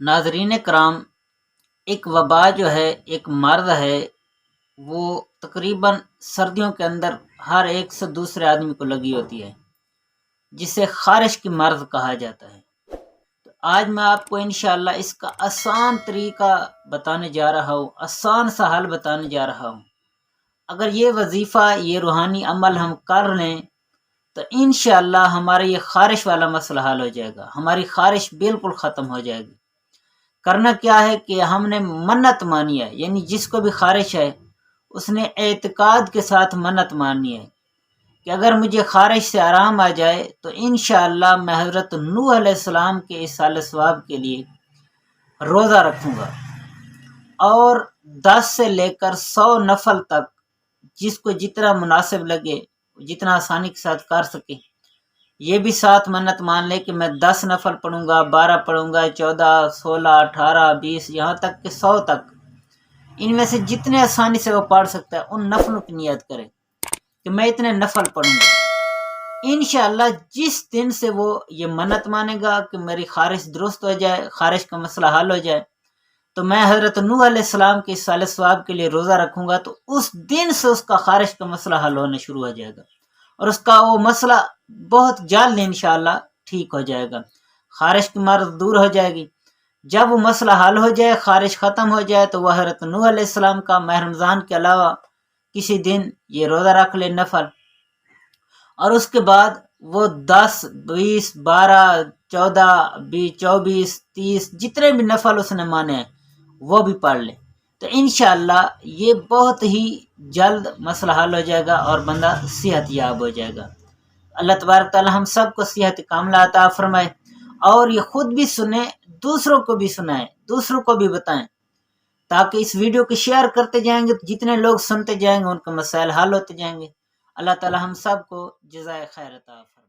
ناظرین کرام، ایک وبا جو ہے، ایک مرض ہے، وہ تقریباً سردیوں کے اندر ہر ایک سے دوسرے آدمی کو لگی ہوتی ہے، جسے خارش کی مرض کہا جاتا ہے۔ تو آج میں آپ کو انشاءاللہ اس کا آسان طریقہ بتانے جا رہا ہوں، آسان سا حل بتانے جا رہا ہوں۔ اگر یہ وظیفہ، یہ روحانی عمل ہم کر لیں تو انشاءاللہ ہمارا یہ خارش والا مسئلہ حل ہو جائے گا، ہماری خارش بالکل ختم ہو جائے گی۔ کرنا کیا ہے کہ ہم نے منت مانی ہے، یعنی جس کو بھی خارش ہے اس نے اعتقاد کے ساتھ منت مانی ہے کہ اگر مجھے خارش سے آرام آ جائے تو انشاءاللہ میں حضرت نوح علیہ السلام کے اصحال ثواب کے لیے روزہ رکھوں گا، اور 10 سے لے کر 100 نفل تک، جس کو جتنا مناسب لگے، جتنا آسانی کے ساتھ کر سکے۔ یہ بھی ساتھ منت مان لے کہ میں 10 نفل پڑھوں گا، 12 پڑھوں گا، 14، 16، 18، 20، یہاں تک کہ 100 تک، ان میں سے جتنے آسانی سے وہ پڑھ سکتا ہے ان نفلوں کی نیت کرے کہ میں اتنے نفل پڑھوں گا۔ انشاءاللہ جس دن سے وہ یہ منت مانے گا کہ میری خارش درست ہو جائے، خارش کا مسئلہ حل ہو جائے، تو میں حضرت نوح علیہ السلام کے اصحال ثواب کے لیے روزہ رکھوں گا، تو اس دن سے اس کا خارش کا مسئلہ حل ہونا شروع ہو جائے گا، اور اس کا وہ مسئلہ بہت جلد انشاءاللہ ٹھیک ہو جائے گا، خارش کی مرض دور ہو جائے گی۔ جب وہ مسئلہ حل ہو جائے، خارش ختم ہو جائے، تو وہ حضرت نوح علیہ السلام کا ماہ رمضان کے علاوہ کسی دن یہ روزہ رکھ لے نفل، اور اس کے بعد وہ 10، 20، 12، 14، 24، 30 جتنے بھی نفل اس نے مانے ہیں وہ بھی پڑھ لے، تو انشاءاللہ یہ بہت ہی جلد مسئلہ حل ہو جائے گا اور بندہ صحت یاب ہو جائے گا۔ اللہ تبارک تعالی ہم سب کو صحت کاملہ عطا فرمائے، اور یہ خود بھی سنیں، دوسروں کو بھی سنائیں، دوسروں کو بھی بتائیں، تاکہ اس ویڈیو کو شیئر کرتے جائیں گے تو جتنے لوگ سنتے جائیں گے ان کے مسائل حل ہوتے جائیں گے۔ اللہ تعالی ہم سب کو جزائے خیر عطا فرمائے۔